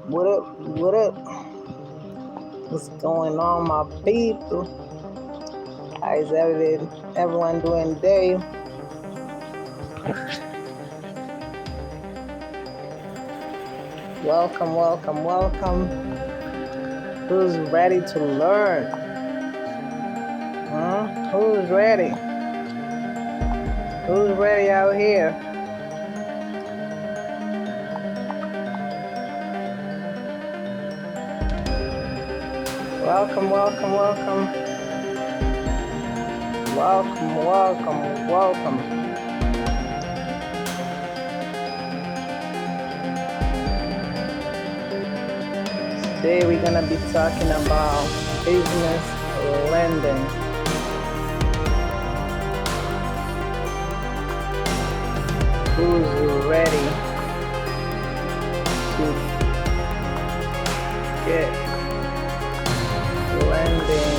What up? What up? What's going on, my people? How is everyone doing today? Welcome, welcome, welcome. Who's ready to learn? Who's ready? Who's ready out here? Welcome, welcome, welcome. Welcome, welcome, welcome. Today we're gonna be talking about business lending. Who's ready to get lending?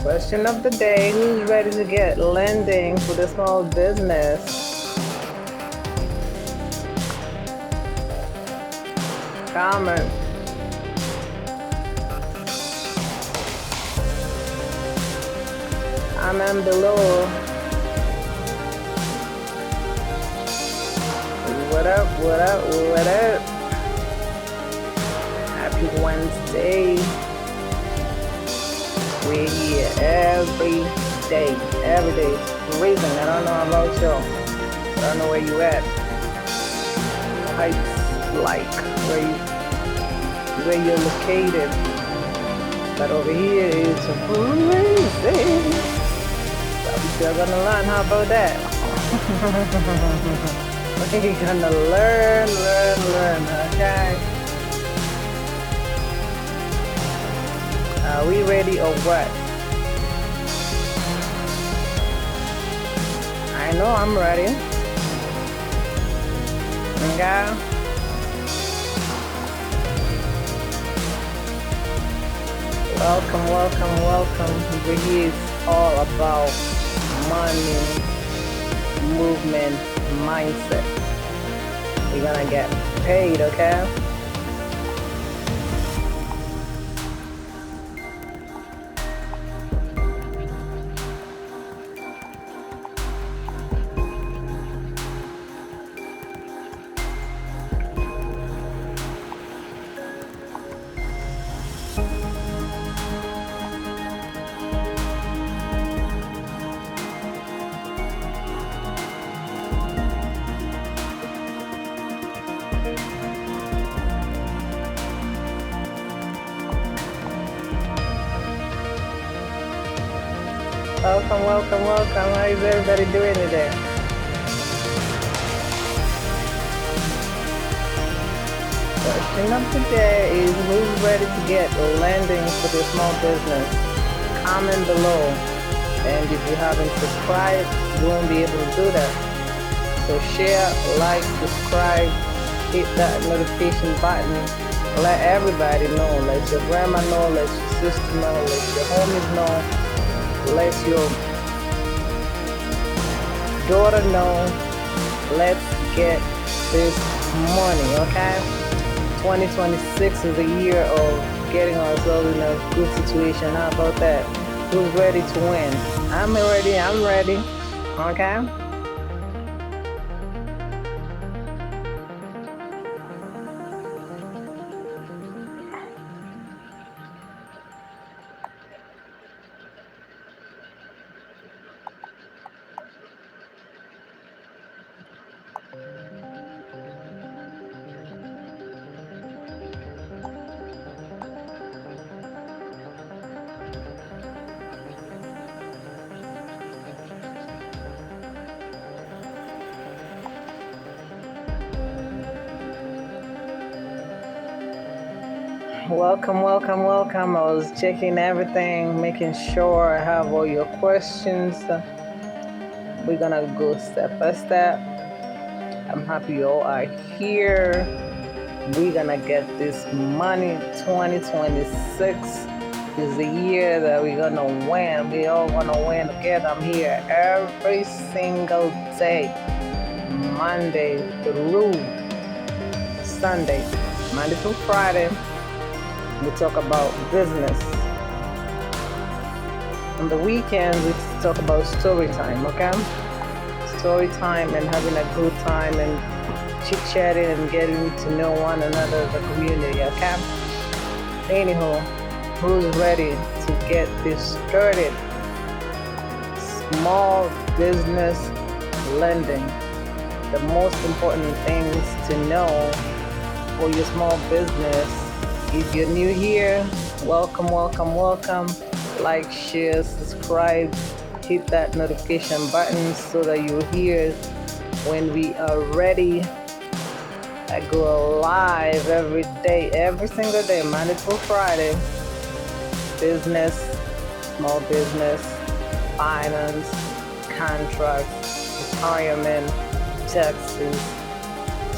Question of the day, who's ready to get lending for the small business? Comment. Comment below. What up, what up, what up? Happy Wednesday. We're here every day. Reason, I don't know about you. I don't know where you at. Heights like where you're located. But over here is freezing. So we're still gonna learn. How about that? We're gonna learn, okay? Are we ready or what? I know I'm ready. Okay? Welcome, welcome, welcome. Here is all about money, movement, mindset. We're gonna get paid, okay? Welcome, welcome, welcome. How is everybody doing today? Question of the day is who's ready to get lending for their small business? Comment below. And if you haven't subscribed, you won't be able to do that. So share, like, subscribe, hit that notification button. Let everybody know. Let your grandma know, let your sister know, let your homies know. Let your daughter know. Let's get this money, okay? 2026 is a year of getting ourselves in a good situation. How about that? Who's ready to win? I'm ready, okay? Welcome, welcome, welcome. I was checking everything, making sure I have all your questions. We're gonna go step by step. I'm happy you all are here. we're gonna get this money. 2026 is the year that we're gonna win. We all gonna win together. I'm here every single day, Monday through Sunday, Monday through Friday. We talk about business. On the weekends, we talk about story time, okay? Story time and having a good time and chit-chatting and getting to know one another as a community, okay? Anyhow, who's ready to get this started? Small business lending. The most important things to know for your small business. If you're new here, welcome, welcome, welcome. Like, share, subscribe, hit that notification button so that you'll hear when we are ready. I go live every day, every single day, Monday through Friday. Business, small business, finance, contracts, retirement, taxes,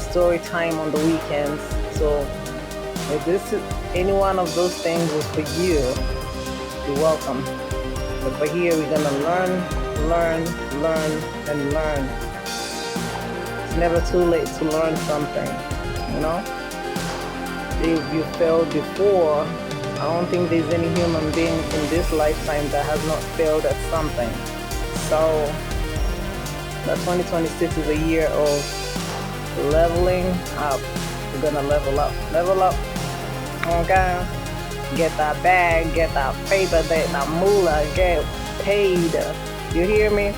story time on the weekends. So if this is any one of those things is for you, you're welcome. But for here, we're gonna learn, and learn. It's never too late to learn something, you know? If you failed before, I don't think there's any human being in this lifetime that has not failed at something. So, the 2026 is a year of leveling up. We're gonna level up, okay? Get that bag, get that paper, that moolah, get paid. You hear me?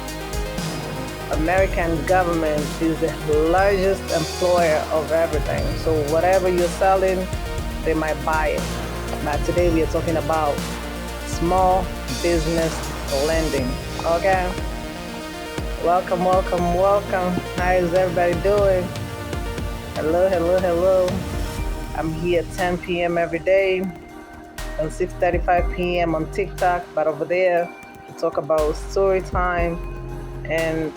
American government is the largest employer of everything. So whatever you're selling, they might buy it. But today we are talking about small business lending. Okay? Welcome, welcome, welcome. How is everybody doing? Hello, hello, hello. I'm here at 10 p.m. every day and 6:35 p.m. on TikTok. But over there, we talk about story time and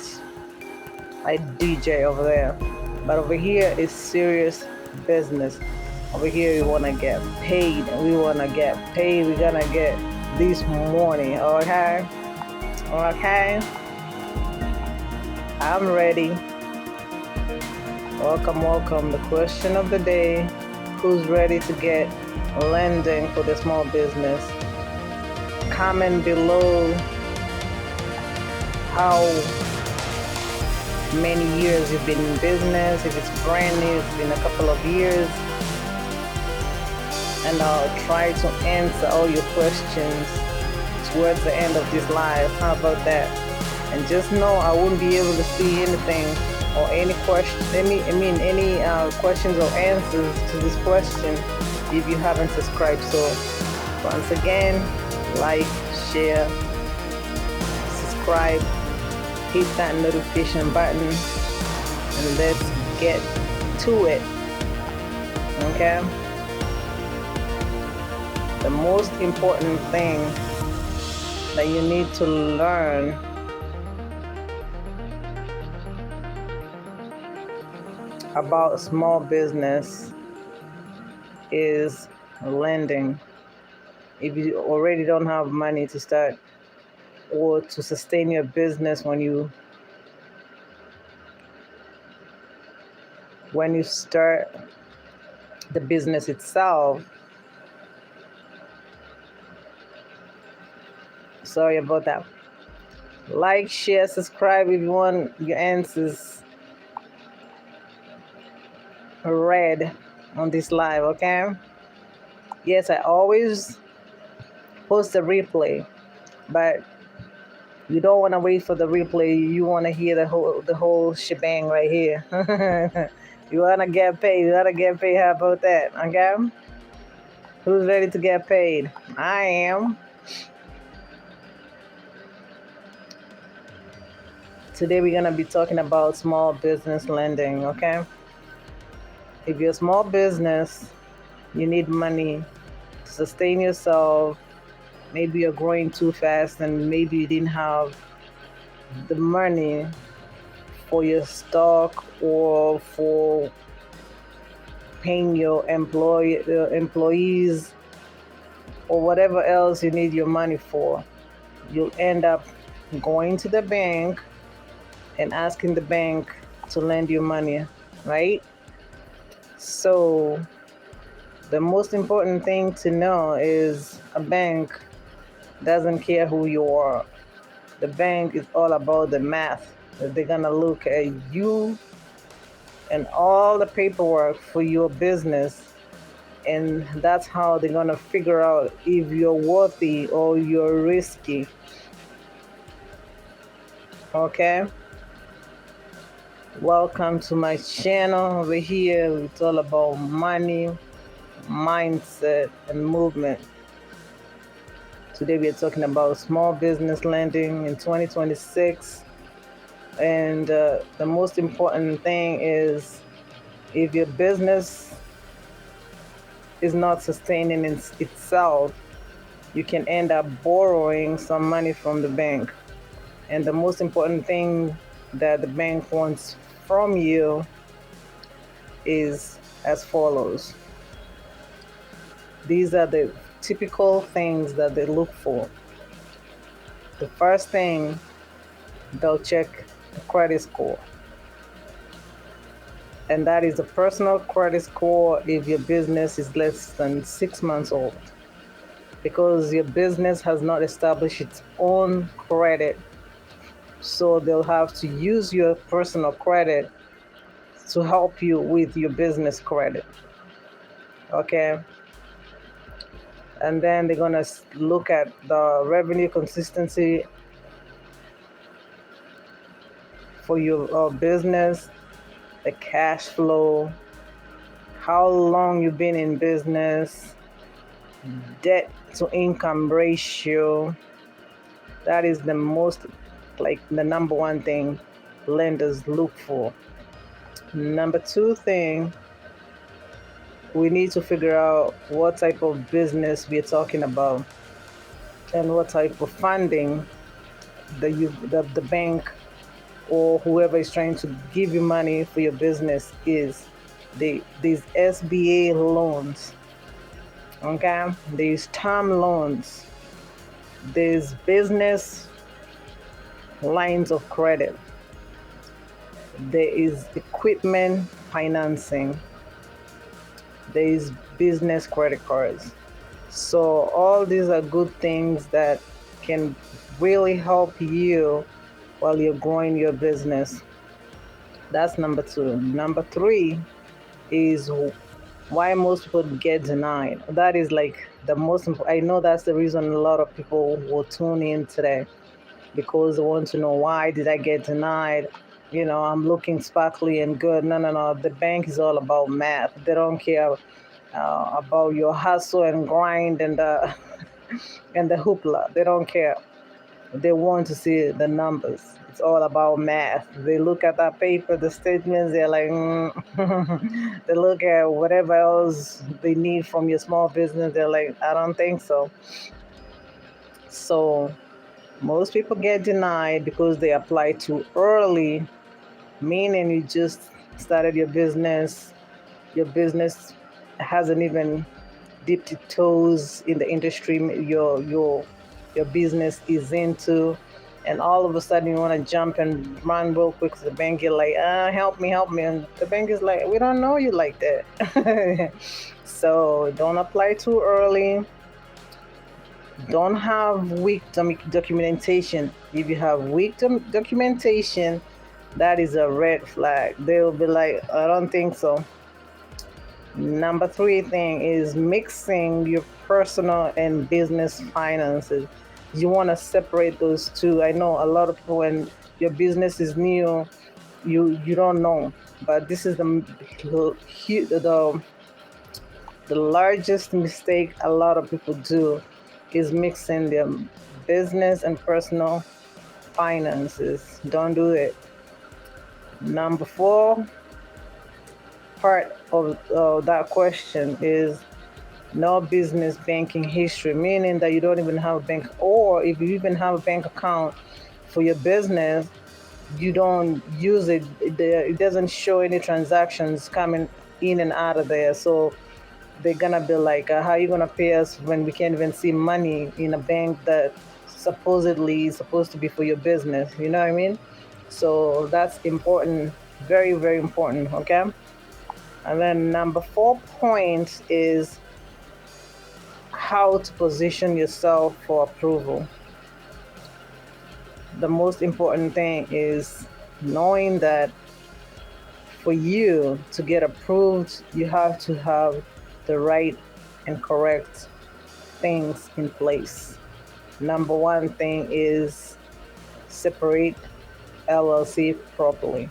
I DJ over there. But over here is serious business. Over here we wanna get paid. We wanna get paid. We're gonna get this morning. Okay? Okay? I'm ready. Welcome, welcome. The question of the day: who's ready to get lending for the small business? Comment below how many years you've been in business. If it's brand new, it's been a couple of years. And I'll try to answer all your questions towards the end of this live. How about that? And just know I won't be able to see anything or any question, any questions or answers to this question if you haven't subscribed. So once again, like, share, subscribe, hit that notification button, and let's get to it. Okay? The most important thing that you need to learn about small business is lending. If you already don't have money to start or to sustain your business when you start the business itself. Sorry about that. Like, share, subscribe if you want your answers read on this live, okay? Yes, I always post a replay, but you don't want to wait for the replay. You want to hear the whole shebang right here. You want to get paid. You want to get paid. How about that? Okay? Who's ready to get paid? I am. Today we're going to be talking about small business lending, okay? If you're a small business, you need money to sustain yourself. Maybe you're growing too fast and maybe you didn't have the money for your stock or for paying your employees, or whatever else you need your money for. You'll end up going to the bank and asking the bank to lend you money, right? So the most important thing to know is a bank doesn't care who you are. The bank is all about the math. They're gonna look at you and all the paperwork for your business, and that's how they're gonna figure out if you're worthy or you're risky. Okay? Welcome to my channel. Over here, it's all about money, mindset, and movement. Today, we are talking about small business lending in 2026. And the most important thing is, if your business is not sustaining itself, you can end up borrowing some money from the bank. And the most important thing that the bank wants from you is as follows. These are the typical things that they look for. The first thing, they'll check the credit score. And that is the personal credit score if your business is less than 6 months old, because your business has not established its own credit. So they'll have to use your personal credit to help you with your business credit. Okay? And then they're going to look at the revenue consistency for your business, the cash flow, how long you've been in business, debt to income ratio. That is the the number one thing lenders look for. Number two thing, we need to figure out what type of business we're talking about and what type of funding the bank or whoever is trying to give you money for your business is. These SBA loans, okay? These term loans, these business lines of credit, there is equipment financing, there is business credit cards. So all these are good things that can really help you while you're growing your business. That's number two. Number three is why most people get denied. That is like the most important. I know that's the reason a lot of people will tune in today, because they want to know, why did I get denied? I'm looking sparkly and good. No. The bank is all about math. They don't care about your hustle and grind and and the hoopla. They don't care. They want to see the numbers. It's all about math. They look at that paper, the statements, they're like, they look at whatever else they need from your small business. They're like, I don't think so. So most people get denied because they apply too early, meaning you just started your business hasn't even dipped its toes in the industry your business is into, and all of a sudden you want to jump and run real quick to the bank. You're like, help me, and the bank is like, we don't know you like that. So don't apply too early. Don't have weak documentation. If you have weak documentation, that is a red flag. They'll be like, I don't think so. Number three thing is mixing your personal and business finances. You want to separate those two. I know a lot of people, when your business is new, you don't know, but this is the largest mistake a lot of people do, is mixing their business and personal finances. Don't do it. Number four part of that question is no business banking history, meaning that you don't even have a bank, or if you even have a bank account for your business, you don't use it. It doesn't show any transactions coming in and out of there. So they're gonna be like, how are you gonna pay us when we can't even see money in a bank that supposedly is supposed to be for your business? You know what I mean? So that's important, very, very important. Okay. And then number 4 point is how to position yourself for approval. The most important thing is knowing that for you to get approved, you have to have the right and correct things in place. Number one thing is separate LLC properly,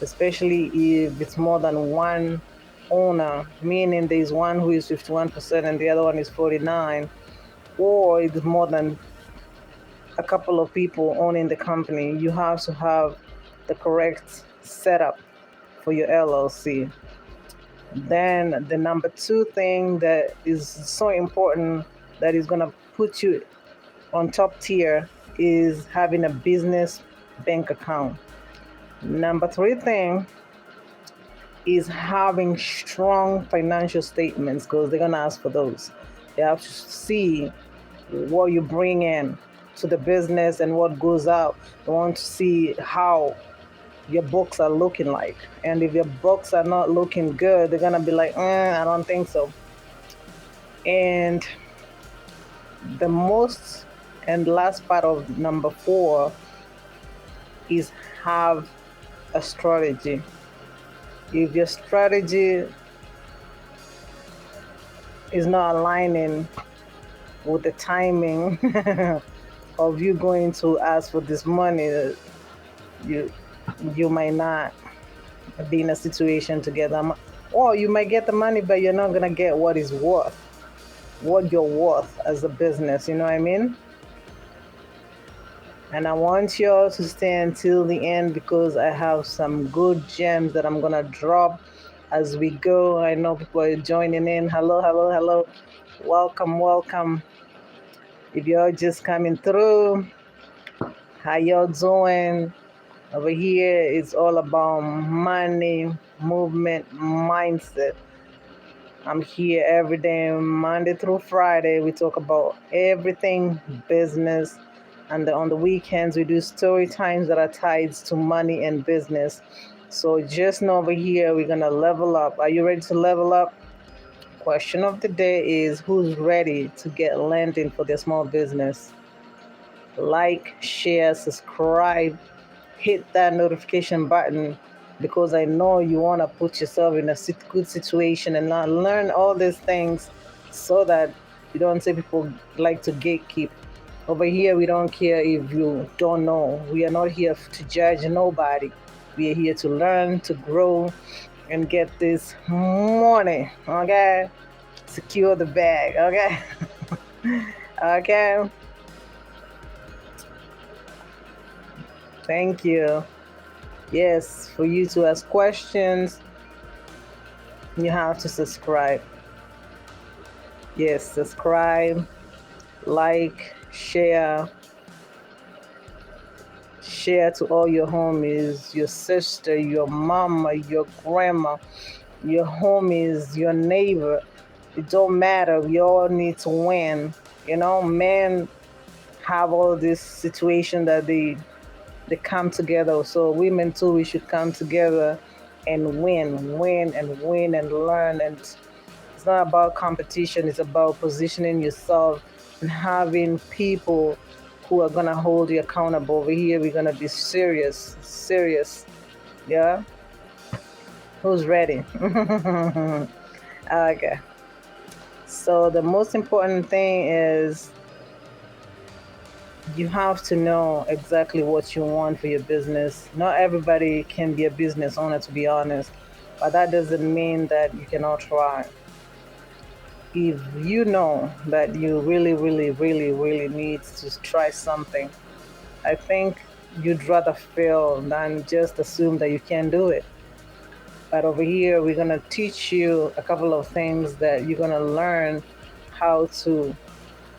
especially if it's more than one owner, meaning there's one who is 51% and the other one is 49, or it's more than a couple of people owning the company. You have to have the correct setup for your LLC. Then the number two thing that is so important that is going to put you on top tier is having a business bank account. Number three thing is having strong financial statements because they're going to ask for those. They have to see what you bring in to the business and what goes out. They want to see how your books are looking like. And if your books are not looking good, they're going to be like, I don't think so. And the most and last part of number 4 is have a strategy. If your strategy is not aligning with the timing of you going to ask for this money, you you might not be in a situation to get them, or you might get the money but you're not gonna get what you're worth as a business. You know what I mean? And I want y'all to stay until the end because I have some good gems that I'm gonna drop as we go. I know people are joining in. Hello, hello, hello. Welcome, welcome. If you're just coming through, how y'all doing? Over here, it's all about money, movement, mindset. I'm here every day, Monday through Friday. We talk about everything business. And on the weekends, we do story times that are tied to money and business. So just know over here, we're going to level up. Are you ready to level up? Question of the day is who's ready to get landing for their small business? Like, share, subscribe, hit that notification button because I know you want to put yourself in a good situation and not learn all these things so that you don't say people like to gatekeep. Over here, we don't care if you don't know. We are not here to judge nobody. We are here to learn, to grow, and get this money, okay? Secure the bag, okay? Okay? Thank you. Yes, for you to ask questions, you have to subscribe. Yes, subscribe, like, share to all your homies, your sister, your mama, your grandma, your homies, your neighbor. It don't matter. We all need to win. You know, men have all this situation that they come together. So women too, we should come together and win and learn. And it's not about competition. It's about positioning yourself and having people who are gonna hold you accountable. Over here, we're gonna be serious. Yeah. Who's ready? Okay. So the most important thing is you have to know exactly what you want for your business. Not everybody can be a business owner, to be honest, but that doesn't mean that you cannot try. If you know that you really need to try something, I think you'd rather fail than just assume that you can't do it. But over here, we're going to teach you a couple of things that you're going to learn how to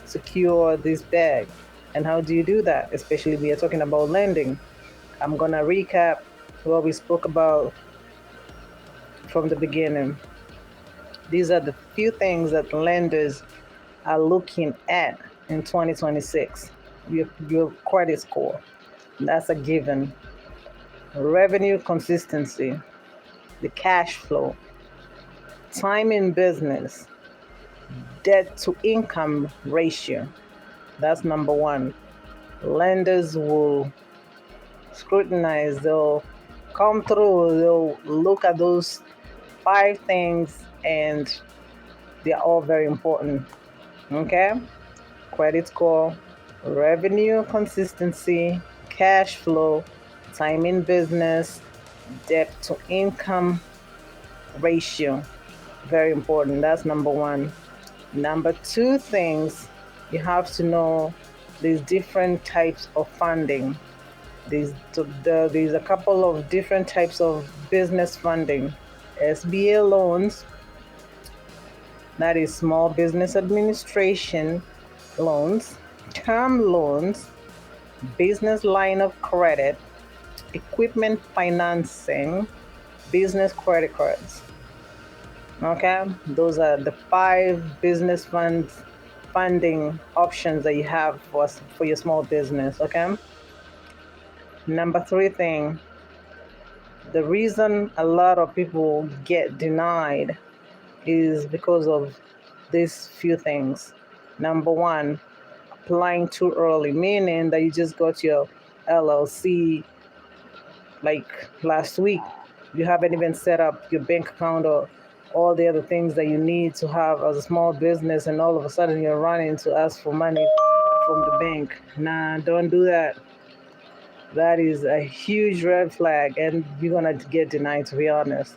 secure this bag. And how do you do that? Especially we are talking about lending. I'm going to recap what we spoke about from the beginning. These are the few things that lenders are looking at in 2026. Your credit score, that's a given. Revenue consistency, the cash flow, time in business, debt to income ratio. That's number one. Lenders will scrutinize, they'll come through, they'll look at those five things, and they're all very important. Okay? Credit score, revenue consistency, cash flow, time in business, debt to income ratio. Very important. That's number one. Number two things, you have to know these different types of funding. There's a couple of different types of business funding. SBA loans, that is Small Business Administration loans, term loans, business line of credit, equipment financing, business credit cards. Okay, those are the five business funding options that you have for your small business. Okay. Number three thing, the reason a lot of people get denied is because of these few things. Number one, applying too early, meaning that you just got your LLC like last week. You haven't even set up your bank account or all the other things that you need to have as a small business, and all of a sudden you're running to ask for money from the bank. Nah, don't do that. That is a huge red flag, and you're gonna get denied, to be honest.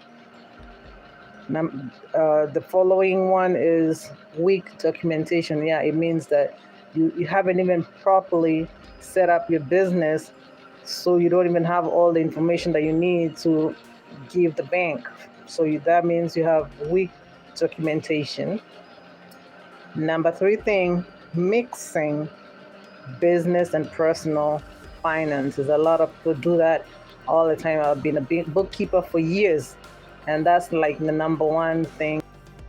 The following one is weak documentation. Yeah, it means that you haven't even properly set up your business, so you don't even have all the information that you need to give the bank. So that means you have weak documentation. Number three thing, mixing business and personal finances. A lot of people do that all the time. I've been a bookkeeper for years, and that's like the number one thing.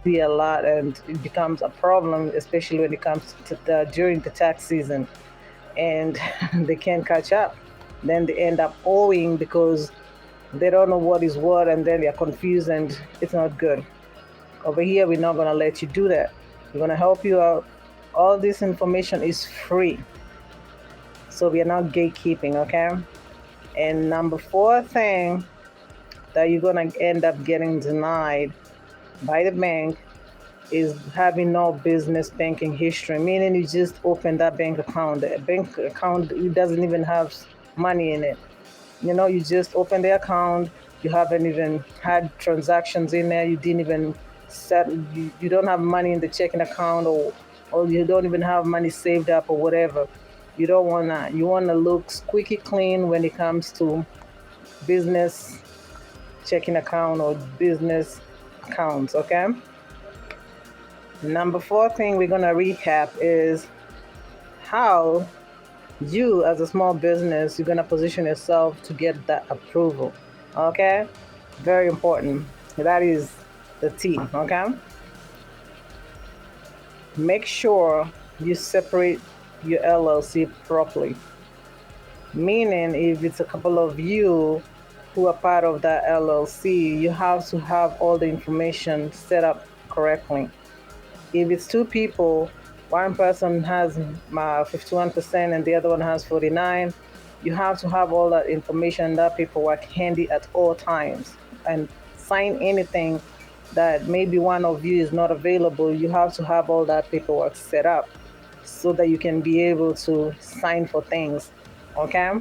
See a lot, and it becomes a problem, especially when it comes to during the tax season, and they can't catch up. Then they end up owing because they don't know what is what, and then they're confused, and it's not good. Over here, we're not going to let you do that. We're going to help you out. All this information is free, so we are not gatekeeping. Okay. And number four thing that you're going to end up getting denied by the bank is having no business banking history, meaning you just open that bank account. The bank account, it doesn't even have money in it. You just open the account, you haven't even had transactions in there, you didn't even you don't have money in the checking account, or you don't even have money saved up or whatever. You don't want that. You want to look squeaky clean when it comes to business checking account or business accounts. Okay. Number four thing we're going to recap is how you as a small business, you're going to position yourself to get that approval. Okay. Very important. That is the T. Okay. Make sure you separate your LLC properly, meaning if it's a couple of you who are part of that LLC, you have to have all the information set up correctly. If it's two people, one person has 51% and the other one has 49%, you have to have all that information, that paperwork handy at all times. And sign anything that maybe one of you is not available, you have to have all that paperwork set up so that you can be able to sign for things. Okay?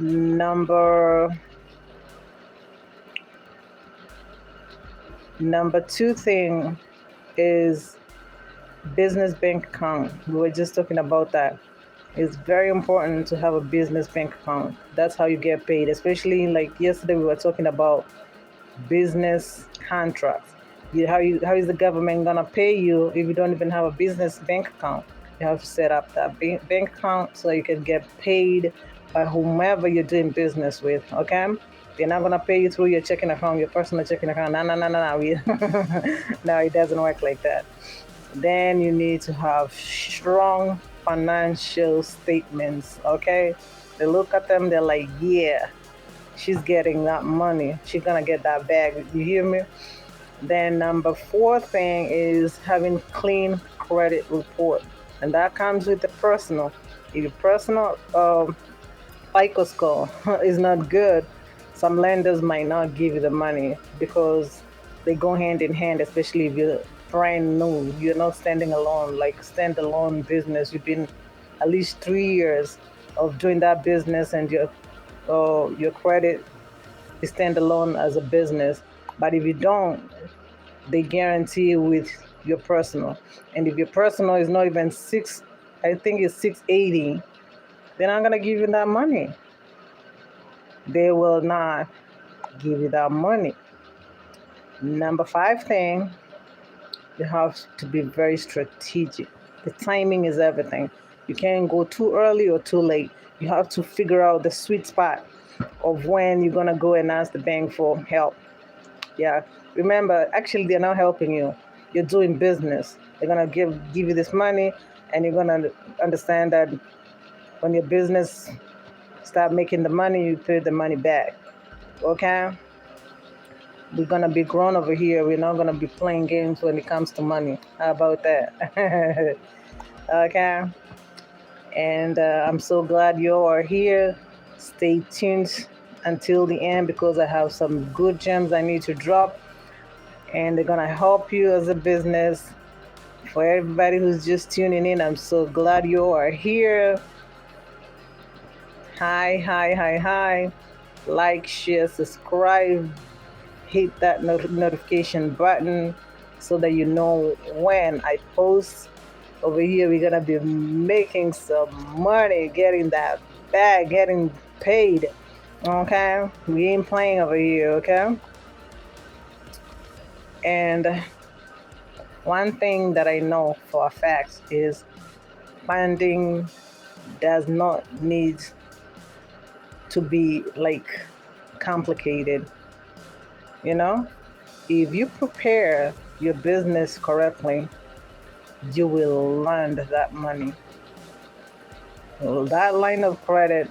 Number two thing is business bank account. We were just talking about that. It's very important to have a business bank account. That's how you get paid, especially like yesterday we were talking about business contracts. How is the government gonna pay you if you don't even have a business bank account? You have to set up that bank account so you can get paid by whomever you're doing business with. Okay. They're not gonna pay you through your checking account, your personal checking account. No, no, no, no, no. No, it doesn't work like that. Then you need to have strong financial statements. Okay, they look at them, they're like, yeah, she's getting that money. She's gonna get that bag. You hear me? Then number four thing is having clean credit report, and that comes with the personal. If your personal FICO score is not good, some lenders might not give you the money because they go hand in hand, especially if you're brand new, you're not standing alone, like standalone business. You've been at least 3 years of doing that business, and your credit is standalone as a business. But if you don't, they guarantee with your personal. And if your personal is not even I think it's 680, they're not gonna give you that money. They will not give you that money. Number five thing, you have to be very strategic. The timing is everything. You can't go too early or too late. You have to figure out the sweet spot of when you're gonna go and ask the bank for help. Yeah. Remember, actually they're not helping you. You're doing business. They're gonna give you this money, and you're gonna understand that when your business start making the money, you pay the money back. Okay? We're gonna be grown over here. We're not gonna be playing games when it comes to money. How about that? Okay. And I'm so glad you are here. Stay tuned until the end because I have some good gems I need to drop, and they're gonna help you as a business. For everybody who's just tuning in, I'm so glad you are here. Hi, hi, hi, hi. Like, share, subscribe, hit that notification button so that you know when I post. Over here, we're gonna be making some money, getting that bag, getting paid. Okay, we ain't playing over here. Okay, and one thing that I know for a fact is funding does not need to be like complicated. You know, if you prepare your business correctly, you will land that money. That line of credit,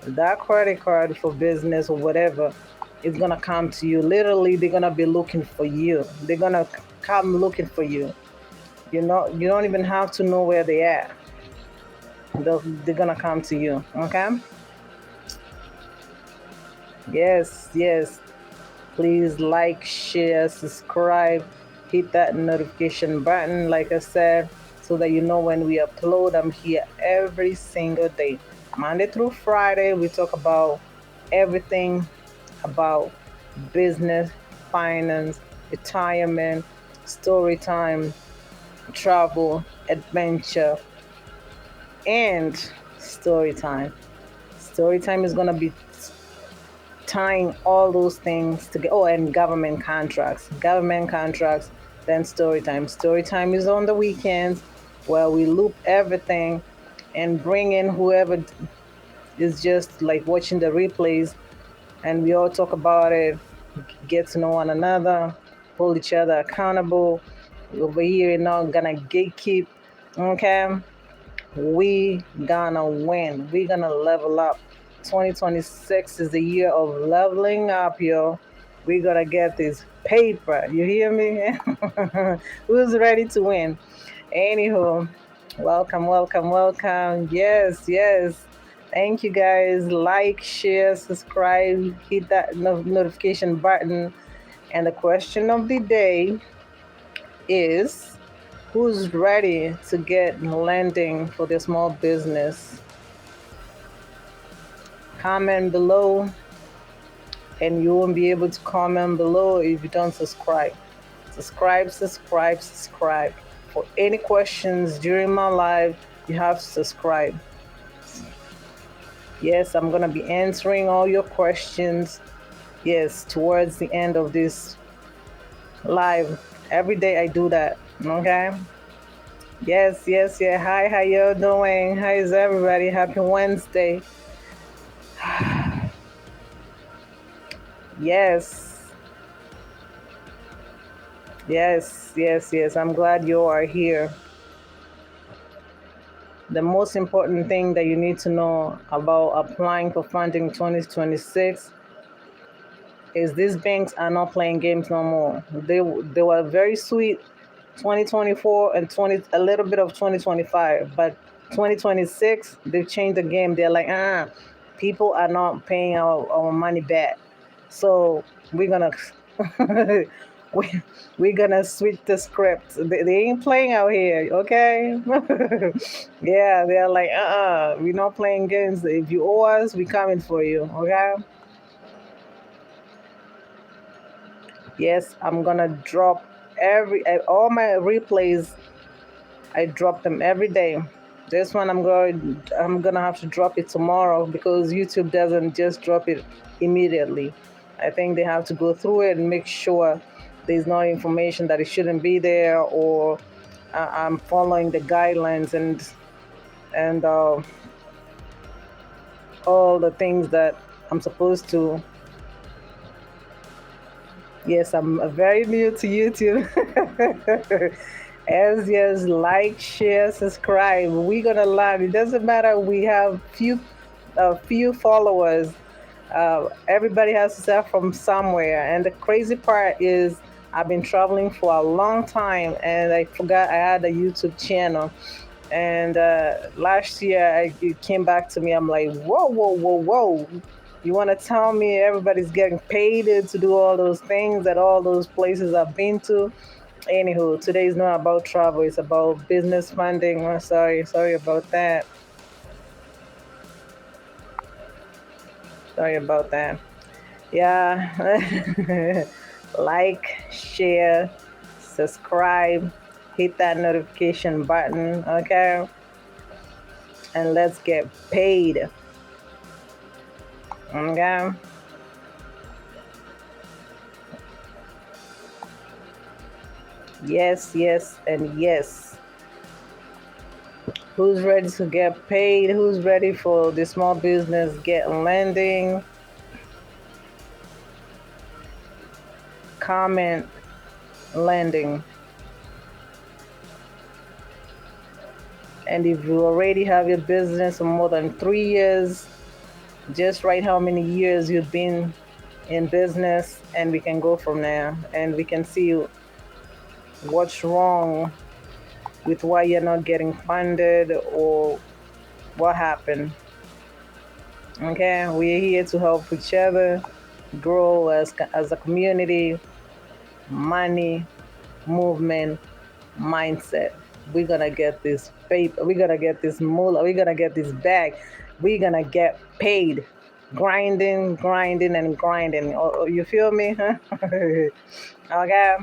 that credit card for business or whatever, is gonna come to you. Literally, they're gonna be looking for you. They're gonna come looking for you. You don't even have to know where they are. They're gonna come to you. Okay? Yes, yes. Please like, share, subscribe, hit that notification button, like I said, so that you know when we upload. I'm here every single day. Monday through Friday, we talk about everything about business, finance, retirement, story time, travel, adventure, and story time. Story time is going to be tying all those things together. Oh, and government contracts. Government contracts, then story time. Story time is on the weekends where we loop everything and bring in whoever is just like watching the replays, and we all talk about it, get to know one another, hold each other accountable. Over here, you're not gonna gatekeep. Okay? We gonna win. We gonna level up. 2026 is the year of leveling up, yo. We gonna get this paper. You hear me? Who's ready to win? Anywho, welcome, welcome, welcome. Yes, yes. Thank you guys. Like, share, subscribe, hit that notification button. And the question of the day is, who's ready to get lending for their small business? Comment below, and you won't be able to comment below if you don't subscribe. Subscribe, subscribe, subscribe. For any questions during my live, you have to subscribe. Yes, I'm going to be answering all your questions. Yes, towards the end of this live. Every day I do that. Okay? Yes, yes, yeah. Hi, how you doing? How is everybody? Happy Wednesday. Yes, yes, yes, yes. I'm glad you are here. The most important thing that you need to know about applying for funding 2026 is these banks are not playing games no more. They were very sweet 2024 and 20 a little bit of 2025, but 2026 they've changed the game. They're like, people are not paying our money back, so we're gonna we, we're gonna switch the script. They ain't playing out here, okay? Yeah, they're like, we're not playing games. If you owe us, we coming for you, okay? Yes, I'm gonna drop all my replays. I drop them every day. This one I'm gonna have to drop it tomorrow because YouTube doesn't just drop it immediately. I think they have to go through it and make sure there's no information that it shouldn't be there, or I'm following the guidelines and all the things that I'm supposed to. Yes, I'm very new to YouTube. As yes, like, share, subscribe. We're gonna learn. It doesn't matter. We have few followers. Everybody has to start from somewhere. And the crazy part is, I've been traveling for a long time, and I forgot I had a YouTube channel. And last year, it came back to me. I'm like, whoa, whoa, whoa, whoa. You want to tell me everybody's getting paid to do all those things that all those places I've been to? Anywho, today is not about travel, it's about business funding. Oh, sorry about that. Sorry about that. Yeah. Like, share, subscribe, hit that notification button, okay? And let's get paid. Okay? Yes, yes, and yes. Who's ready to get paid? Who's ready for the small business get lending? Comment lending. And if you already have your business for more than 3 years, just write how many years you've been in business, and we can go from there and we can see what's wrong with why you're not getting funded or what happened. Okay, we're here to help each other grow as a community, money, movement, mindset. We're gonna get this paper, we're gonna get this moolah, we're gonna get this bag, we're gonna get paid. Grinding, grinding, and grinding. Oh, you feel me? Huh? Okay.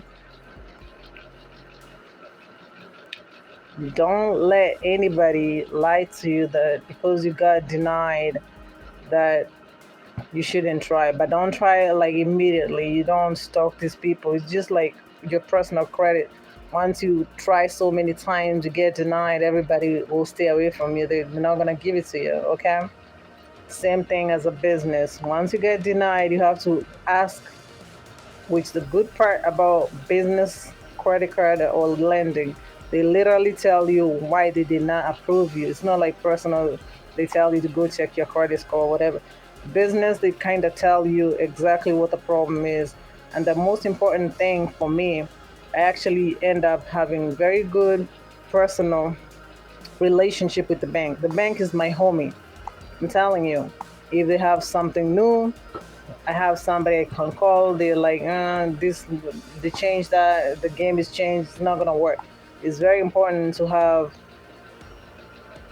Don't let anybody lie to you that because you got denied that you shouldn't try. But don't try it like immediately. You don't stalk these people. It's just like your personal credit. Once you try so many times to get denied, everybody will stay away from you. They're not gonna give it to you. Okay. Same thing as a business. Once you get denied, you have to ask, which the good part about business credit card or lending, they literally tell you why they did not approve you. It's not like personal, they tell you to go check your credit score or whatever. Business, they kind of tell you exactly what the problem is. And the most important thing for me, I actually end up having very good personal relationship with the bank. The bank is my homie. I'm telling you, if they have something new, I have somebody I can call. They're like, this, they changed that. The game is changed. It's not gonna work. It's very important to have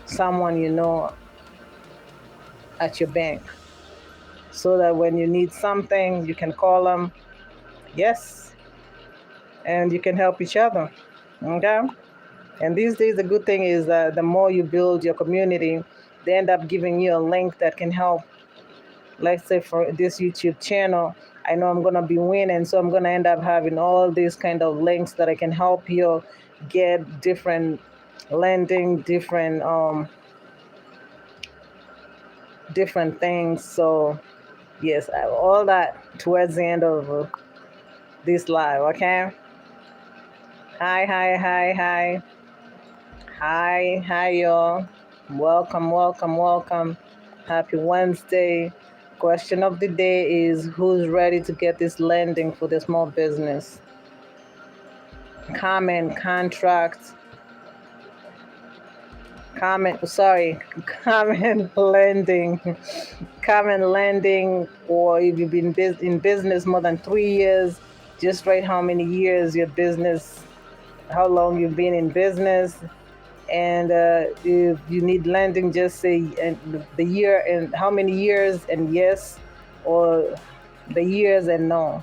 someone you know at your bank, so that when you need something, you can call them. Yes, and you can help each other. Okay. And these days, the good thing is that the more you build your community, they end up giving you a link that can help. Let's say for this YouTube channel, I know I'm gonna be winning, so I'm gonna end up having all these kind of links that I can help you get different lending, different things. So Yes, all that towards the end of this live, okay? Hi, hi, hi, hi. Hi, y'all. Welcome, welcome, welcome. Happy Wednesday. Question of the day is who's ready to get this lending for the small business? Comment, contract, comment lending. Comment lending, or if you've been in business more than 3 years, just write how many years your business, how long you've been in business. And if you need lending, just say the year and how many years and yes, or the years and no.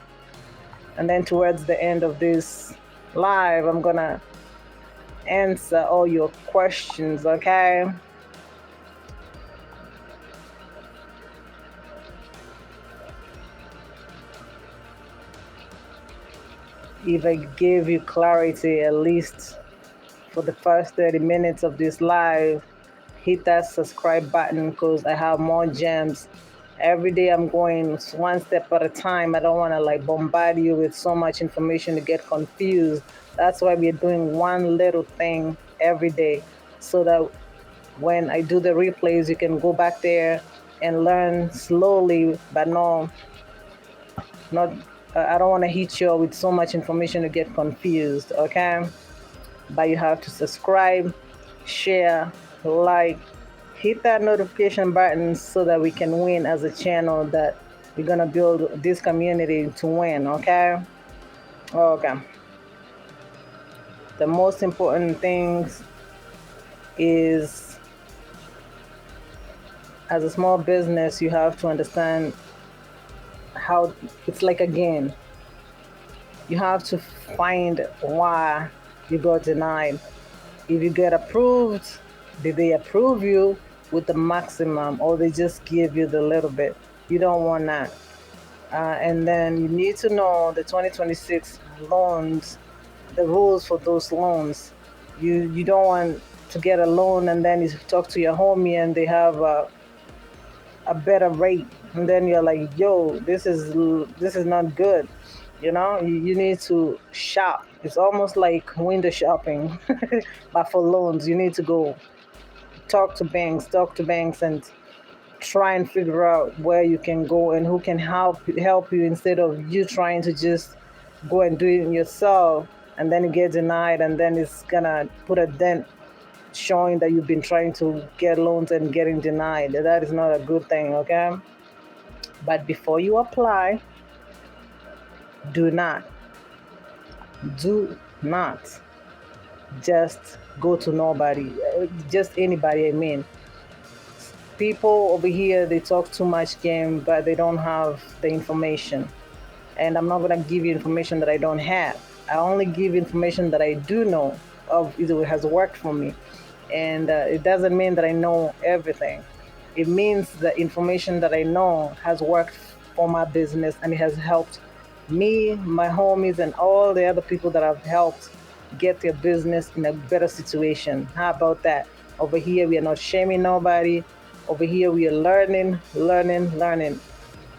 And then towards the end of this live, I'm gonna answer all your questions, okay? If I gave you clarity, at least for the first 30 minutes of this live, hit that subscribe button because I have more gems. Every day I'm going one step at a time. I don't want to like bombard you with so much information to get confused. That's why we're doing one little thing every day so that when I do the replays, you can go back there and learn slowly, but not I don't want to hit you with so much information to get confused, okay? But you have to subscribe, share, like, hit that notification button so that we can win as a channel, that we're going to build this community to win, okay? Okay. The most important things is, as a small business, you have to understand how it's like a game. You have to find why you got denied. If you get approved, did they approve you with the maximum, or they just give you the little bit? You don't want that. And then you need to know the 2026 loans, the rules for those loans. You don't want to get a loan and then you talk to your homie and they have a better rate, and then you're like, yo, this is not good. You need to shop. It's almost like window shopping, but for loans, you need to go talk to banks and try and figure out where you can go and who can help you, instead of you trying to just go and do it yourself and then you get denied, and then it's gonna put a dent showing that you've been trying to get loans and getting denied. That is not a good thing, okay? But before you apply, do not do not just go to nobody, just anybody. I mean, people over here, they talk too much game, but they don't have the information. And I'm not going to give you information that I don't have. I only give information that I do know of, it has worked for me. And it doesn't mean that I know everything. It means the information that I know has worked for my business, and it has helped me, my homies, and all the other people that I've helped get their business in a better situation. How about that? Over here, we are not shaming nobody. Over here, we are learning, learning, learning.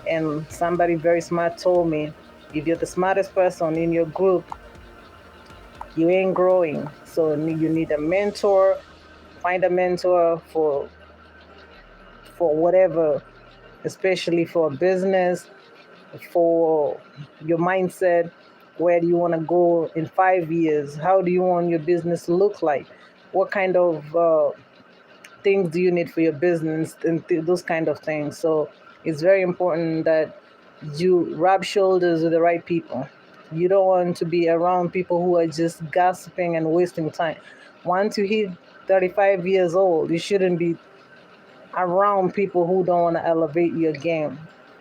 And somebody very smart told me, if you're the smartest person in your group, you ain't growing. So you need a mentor. Find a mentor for whatever, especially for a business, for your mindset. Where do you want to go in 5 years? How do you want your business to look like? What kind of things do you need for your business, and those kind of things. So it's very important that you rub shoulders with the right people. You don't want to be around people who are just gossiping and wasting time. Once you hit 35 years old, you shouldn't be around people who don't want to elevate your game.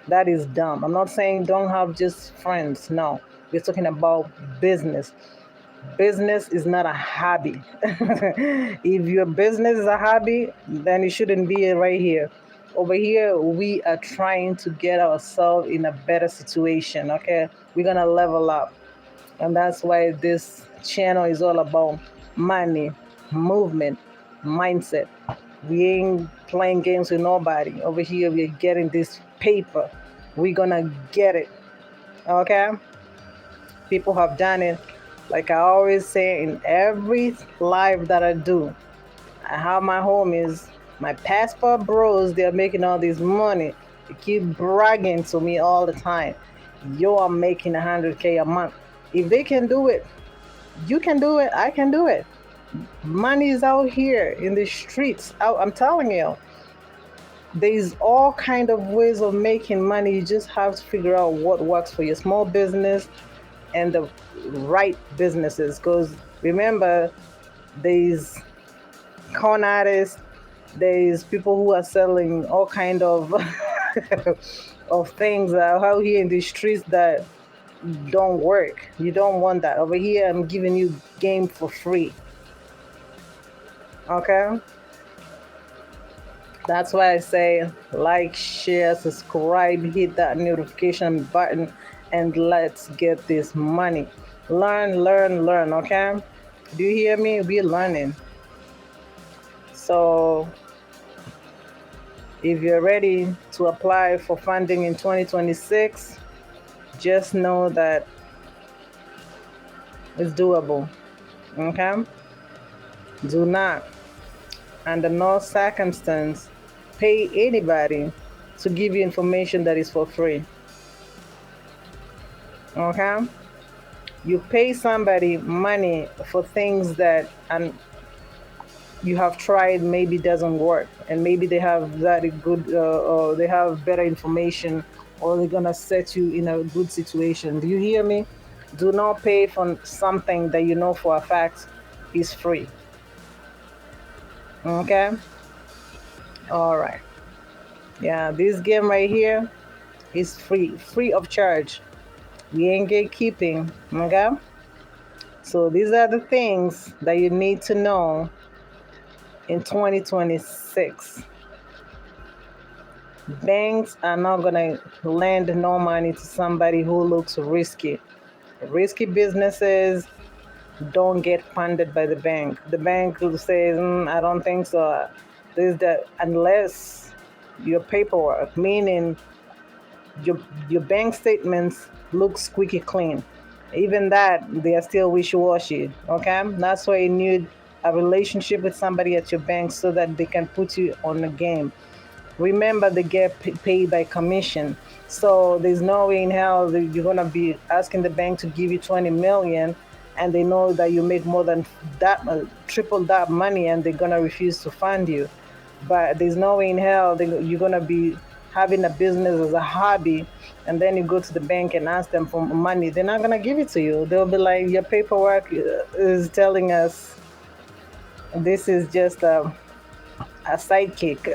That is dumb. I'm not saying don't have just friends. No, we're talking about business. Business is not a hobby. If your business is a hobby, then it shouldn't be right here. Over here, we are trying to get ourselves in a better situation, okay? We're going to level up. And that's why this channel is all about money, movement, mindset. We ain't playing games with nobody. Over here, we're getting this paper. We're gonna get it. Okay? People have done it. Like I always say in every live that I do, I have my homies, my passport bros, they're making all this money. They keep bragging to me all the time. You are making 100K a month. If they can do it, you can do it, I can do it. Money is out here in the streets. I'm telling you, there's all kind of ways of making money. You just have to figure out what works for your small business and the right businesses. Because remember, there's con artists, there's people who are selling all kind of of things out here in the streets that don't work. You don't want that. Over here, I'm giving you game for free. Okay? That's why I say like, share, subscribe, hit that notification button, and let's get this money. Learn, learn, learn, okay? Do you hear me? We're learning. So if you're ready to apply for funding in 2026, just know that it's doable, okay? Do not, under no circumstance, pay anybody to give you information that is for free. Okay? You pay somebody money for things that and you have tried, maybe doesn't work, and maybe they have very good or they have better information, or they're gonna set you in a good situation. Do you hear me? Do not pay for something that you know for a fact is free. Okay? All right. Yeah, this game right here is free of charge. We ain't gatekeeping, okay? So these are the things that you need to know in 2026. Banks are not gonna lend no money to somebody who looks risky. Risky businesses don't get funded by the bank. The bank will say, I don't think so. There's that unless your paperwork, meaning your bank statements look squeaky clean. Even that, they are still wishy-washy. Okay, that's why you need a relationship with somebody at your bank so that they can put you on the game. Remember, they get paid by commission, so there's no way in hell that you're gonna be asking the bank to give you 20 million, and they know that you make more than that, triple that money, and they're gonna refuse to fund you. But there's no way in hell you're gonna be having a business as a hobby, and then you go to the bank and ask them for money. They're not gonna give it to you. They'll be like, your paperwork is telling us this is just a sidekick.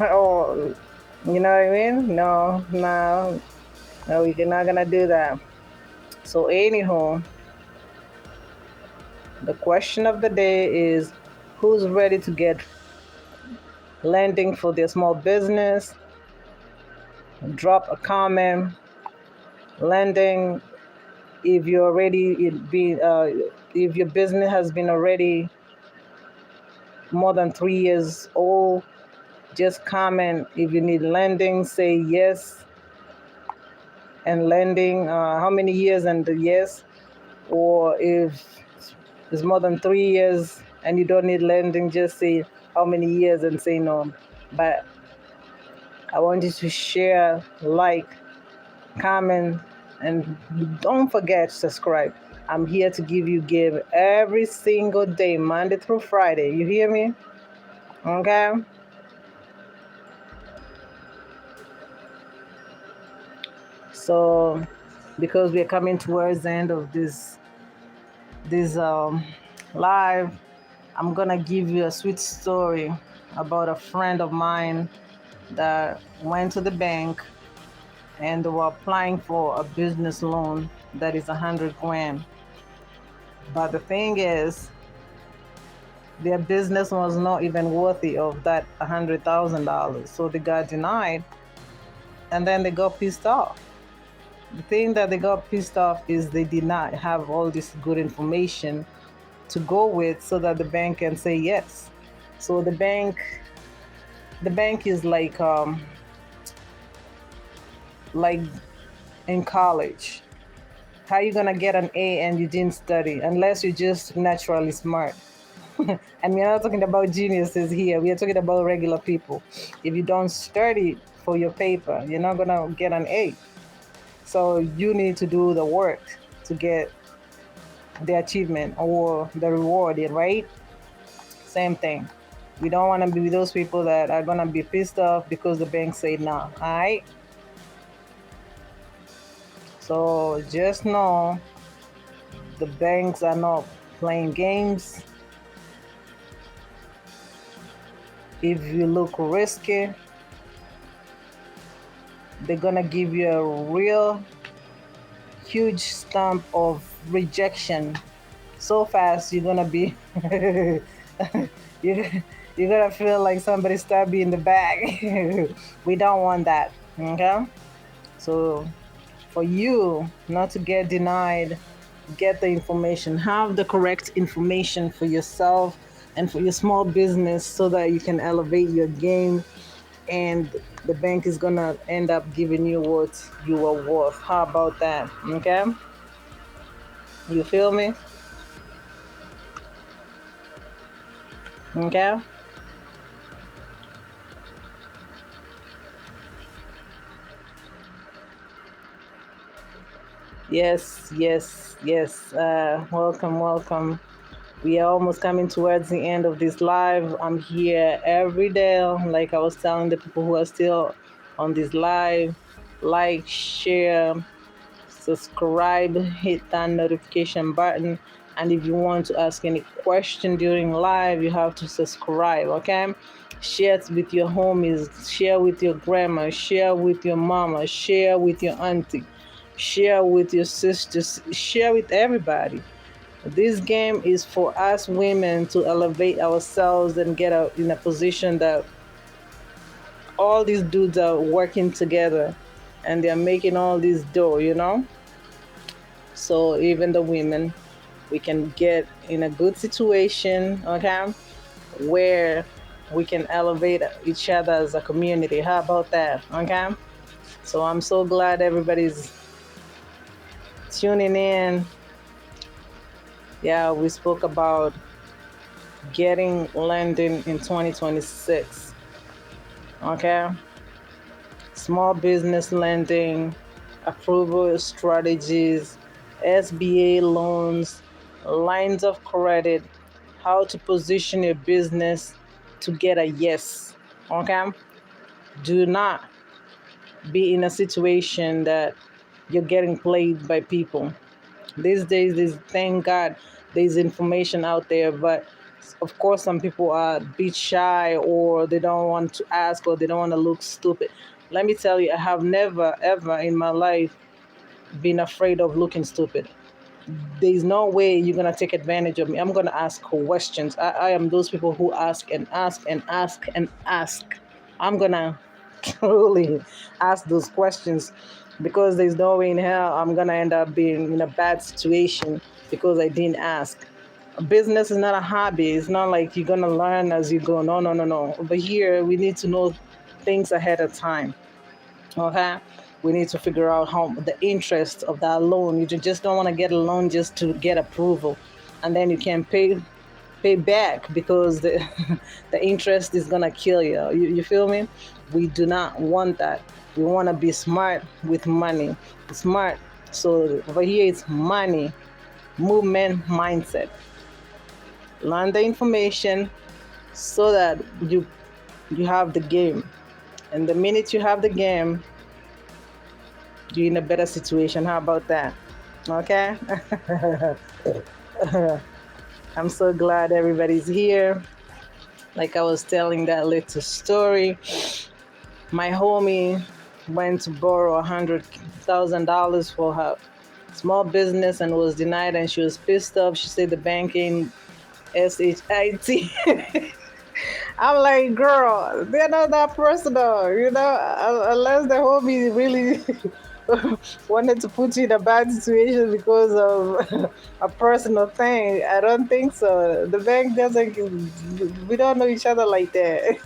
Or, you know what I mean? No, no, no, we're not gonna do that. So anyhow, the question of the day is, who's ready to get lending for their small business? Drop a comment. Lending, if you're already if your business has been already more than 3 years old, just comment. If you need lending, say yes. And lending, how many years and the yes. Or if it's more than 3 years and you don't need lending, just say how many years and say no. But I want you to share, like, comment, and don't forget to subscribe. I'm here to give you game every single day, Monday through Friday. You hear me? Okay? So, because we're coming towards the end of this live, I'm gonna give you a sweet story about a friend of mine that went to the bank and they were applying for a business loan that is 100 grand. But the thing is, their business was not even worthy of that $100,000. So they got denied, and then they got pissed off. The thing that they got pissed off is they did not have all this good information to go with so that the bank can say yes. So the bank is like like in college. How you gonna get an A and you didn't study unless you're just naturally smart? And we're not talking about geniuses here. We are talking about regular people. If you don't study for your paper, you're not gonna get an A. So you need to do the work to get the achievement or the reward, right? Same thing. We don't want to be those people that are gonna be pissed off because the bank said no. All right. So just know the banks are not playing games. If you look risky, they're gonna give you a real huge stamp of rejection so fast you're gonna be you, you're gonna feel like somebody stabbed you in the back. We don't want that. Okay, so for you not to get denied, get the information, have the correct information for yourself and for your small business so that you can elevate your game, and the bank is gonna end up giving you what you are worth. How about that? Okay, you feel me? Okay. Yes, yes, yes. Welcome, welcome. We are almost coming towards the end of this live. I'm here every day, like I was telling the people who are still on this live. Like, share, subscribe, hit that notification button. And if you want to ask any question during live, you have to subscribe, okay? Share it with your homies, share with your grandma, share with your mama, share with your auntie, share with your sisters, share with everybody. This game is for us women to elevate ourselves and get out in a position that all these dudes are working together and they're making all this dough. So even the women, we can get in a good situation, okay, where we can elevate each other as a community. How about that? Okay. So I'm so glad everybody's tuning in. Yeah, we spoke about getting lending in 2026. Okay. Small business lending, approval strategies, SBA loans, lines of credit, how to position your business to get a yes. Okay? Do not be in a situation that you're getting played by people. These days, thank God there's information out there, but of course, some people are a bit shy or they don't want to ask or they don't want to look stupid. Let me tell you, I have never, ever in my life been afraid of looking stupid. There's no way you're going to take advantage of me. I'm going to ask questions. I am those people who ask and ask and ask and ask. I'm going to truly ask those questions because there's no way in hell I'm going to end up being in a bad situation because I didn't ask. Business is not a hobby. It's not like you're going to learn as you go. No, no, no, no. But here we need to know things ahead of time. Okay, we need to figure out how the interest of that loan. You just don't want to get a loan just to get approval, and then you can pay back because the the interest is gonna kill you. You feel me? We do not want that. We want to be smart with money. Smart. So over here it's money, movement, mindset. Learn the information so that you have the game. And the minute you have the game, you're in a better situation. How about that? Okay? I'm so glad everybody's here. Like I was telling that little story, my homie went to borrow $100,000 for her small business and was denied, and she was pissed off. She said the banking SHIT. I'm like, girl, they're not that personal, unless the homie really wanted to put you in a bad situation because of a personal thing. I don't think so. The bank doesn't, we don't know each other like that.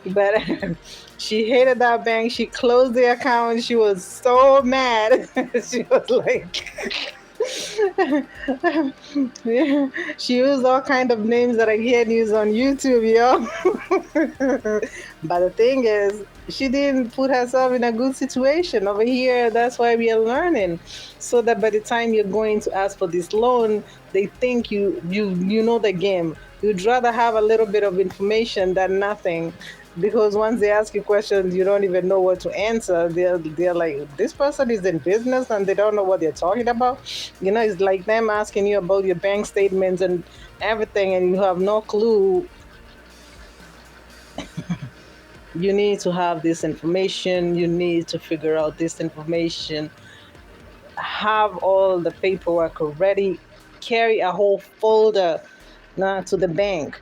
But She hated that bank. She closed the account. She was so mad. She was like, yeah. She used all kind of names that I can't use on YouTube, yo. But the thing is, she didn't put herself in a good situation over here. That's why we are learning, so that by the time you're going to ask for this loan, they think you know the game. You'd rather have a little bit of information than nothing, because once they ask you questions you don't even know what to answer. They're like, this person is in business and they don't know what they're talking about. It's like them asking you about your bank statements and everything, and you have no clue. You need to have this information, you need to figure out this information, have all the paperwork ready, carry a whole folder to the bank.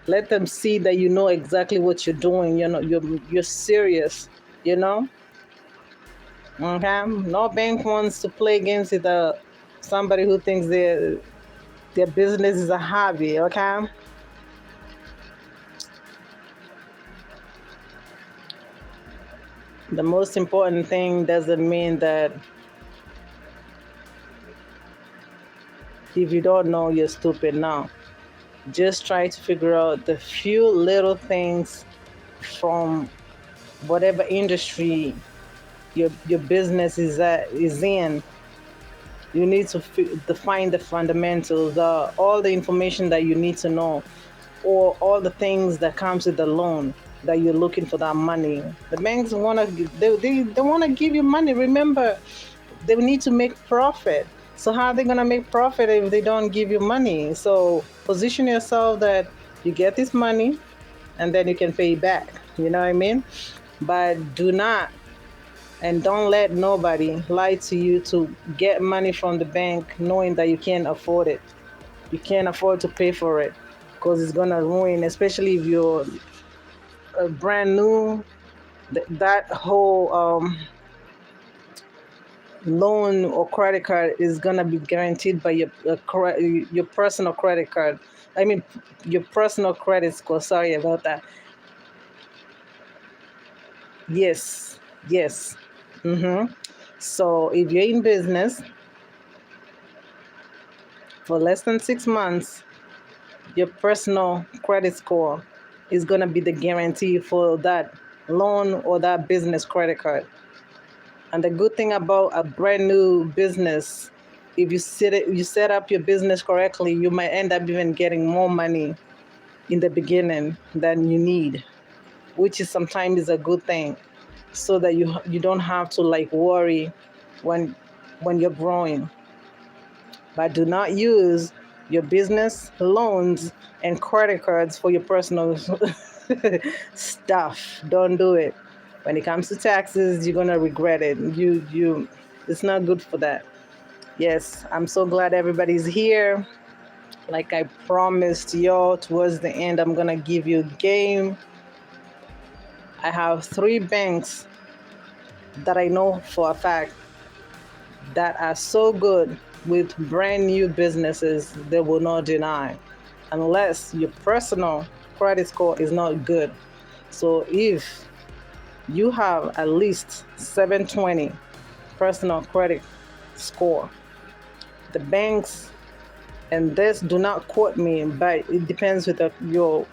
Let them see that you know exactly what you're doing. You're serious. Okay. No bank wants to play games with somebody who thinks their business is a hobby. Okay. The most important thing doesn't mean that if you don't know, you're stupid. No. Just try to figure out the few little things from whatever industry your business is in. You need to define the fundamentals, all the information that you need to know, or all the things that comes with the loan that you're looking for that money. The banks they want to give you money. Remember, they need to make profit. So how are they going to make profit if they don't give you money? So position yourself that you get this money and then you can pay it back. You know what I mean? But do not and don't let nobody lie to you to get money from the bank knowing that you can't afford it. You can't afford to pay for it because it's going to ruin, especially if you're brand new. That whole loan or credit card is going to be guaranteed by your personal credit card. I mean, your personal credit score. Sorry about that. Yes. So if you're in business for less than 6 months, your personal credit score is going to be the guarantee for that loan or that business credit card. And the good thing about a brand new business, if you set up your business correctly, you might end up even getting more money in the beginning than you need, which is sometimes a good thing, so that you don't have to worry when you're growing. But do not use your business loans and credit cards for your personal stuff. Don't do it. When it comes to taxes, you're gonna regret it. It's not good for that. Yes, I'm so glad everybody's here. Like I promised y'all, towards the end, I'm gonna give you a game. I have 3 banks that I know for a fact that are so good with brand new businesses they will not deny, unless your personal credit score is not good. So if you have at least 720 personal credit score, the banks, and this, do not quote me, but it depends with your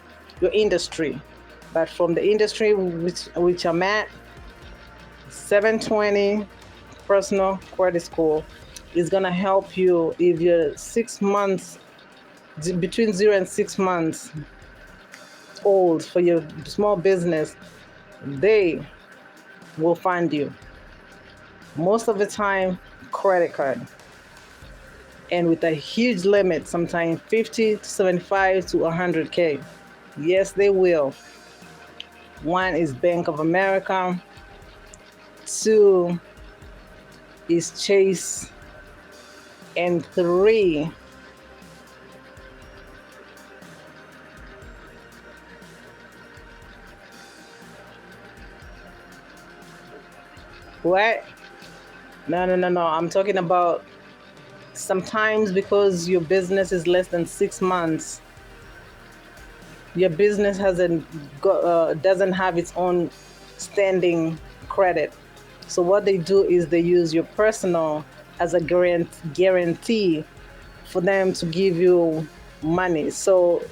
industry. But from the industry which I'm at, 720 personal credit score is gonna help you if you're 6 months, between 0 and 6 months old for your small business. They will fund you. Most of the time, credit card. And with a huge limit, sometimes 50 to 75 to 100K. Yes, they will. 1 is Bank of America. 2 is Chase. And 3 what? No. I'm talking about sometimes, because your business is less than 6 months, your business doesn't have its own standing credit. So what they do is they use your personal as a guarantee for them to give you money. So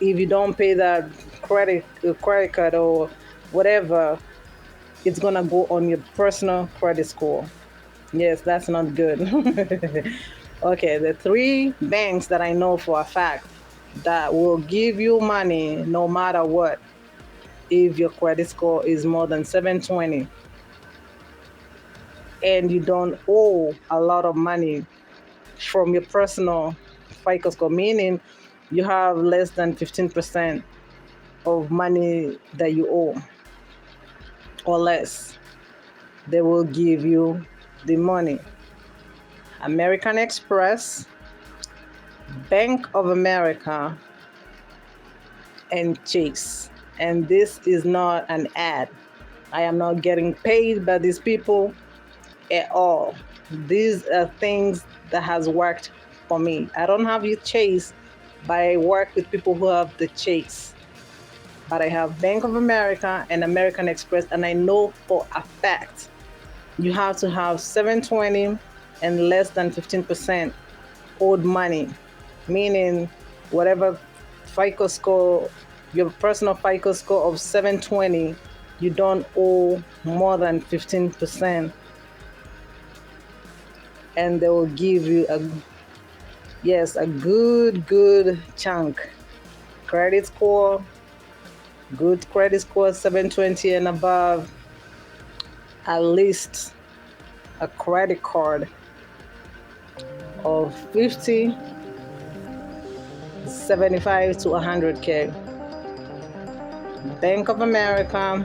if you don't pay that credit card or whatever, it's gonna go on your personal credit score. Yes, that's not good. Okay, the three banks that I know for a fact that will give you money no matter what if your credit score is more than 720 and you don't owe a lot of money from your personal FICO score, meaning you have less than 15% of money that you owe or less, they will give you the money. American Express, Bank of America, and Chase. And this is not an ad. I am not getting paid by these people at all. These are things that has worked for me. I don't have your Chase, but I work with people who have the Chase. But I have Bank of America and American Express, and I know for a fact you have to have 720 and less than 15% owed money, meaning whatever FICO score, your personal FICO score of 720, you don't owe more than 15%. And they will give you a good chunk. Credit score, good credit score, 720 and above, at least a credit card of 50, 75 to 100K. Bank of America,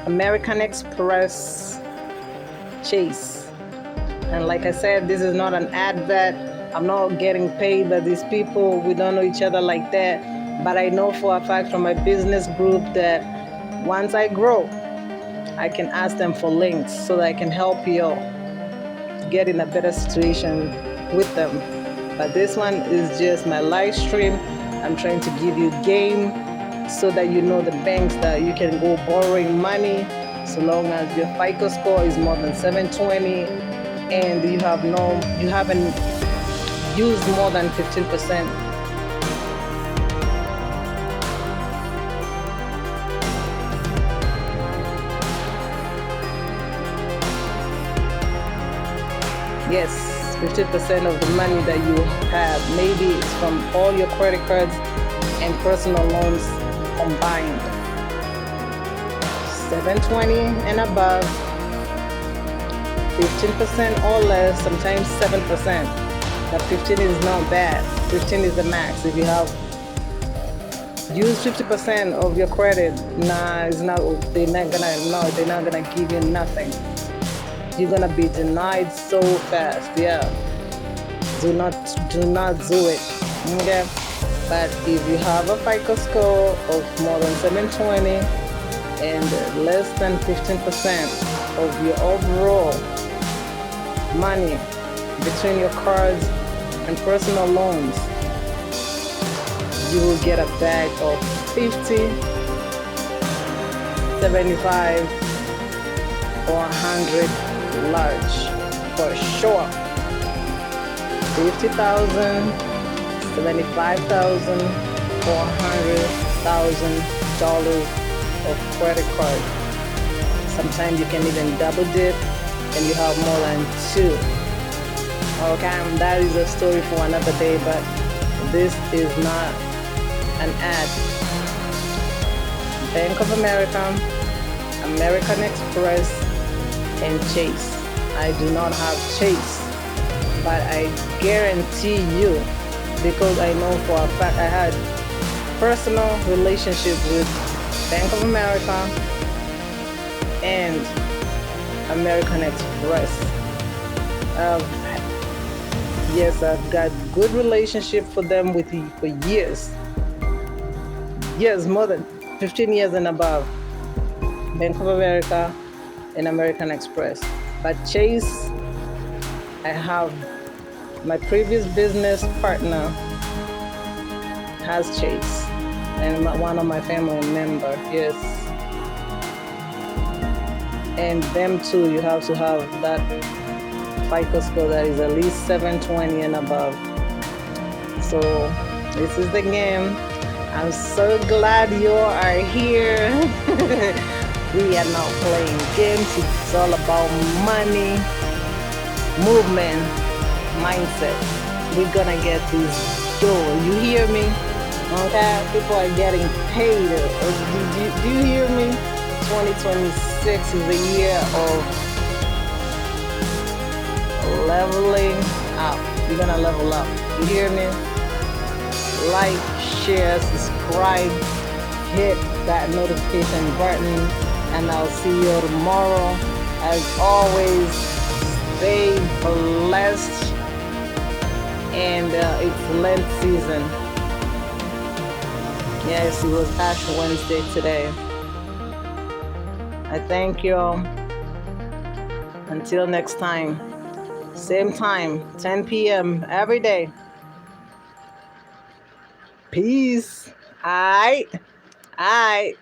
American Express, Chase. And like I said, this is not an advert. I'm not getting paid by these people. We don't know each other like that. But I know for a fact from my business group that once I grow, I can ask them for links so that I can help you get in a better situation with them. But this one is just my live stream. I'm trying to give you game so that you know the banks that you can go borrowing money so long as your FICO score is more than 720 and you haven't used more than 15%. Yes, 50% of the money that you have. Maybe it's from all your credit cards and personal loans combined. 720 and above, 15% or less, sometimes 7%. But 15 is not bad. 15 is the max. If you have used 50% of your credit, they're not gonna give you nothing. You're gonna be denied so fast. Yeah, do not do it. Okay, but if you have a FICO score of more than 720 and less than 15% of your overall money between your cards and personal loans, you will get a bag of 50, 75, or 100 large for sure. 50,000, 75,000, or $100,000 of credit card. Sometimes you can even double dip and you have more than two. Okay, that is a story for another day, but this is not an ad. Bank of America, American Express, and Chase. I do not have Chase, but I guarantee you, because I know for a fact I had personal relationship with Bank of America and American Express. Yes, I've got good relationship for them for years. Years, more than 15 years and above. Bank of America and American Express. But Chase, I have my previous business partner has Chase. and one of my family member. Yes, and them too. You have to have that FICO score that is at least 720 and above. So this is the game. I'm so glad you are here. We are not playing games. It's all about money, movement, mindset. We're gonna get this dough. You hear me? Okay, people are getting paid. Do you hear me? 2026 is the year of leveling up. You're gonna level up. You hear me? Like, share, subscribe, hit that notification button, and I'll see you tomorrow. As always, stay blessed, and it's Lent season. Yes, it was Ash Wednesday today. I thank you all. Until next time, same time, 10 p.m. every day. Peace. All right.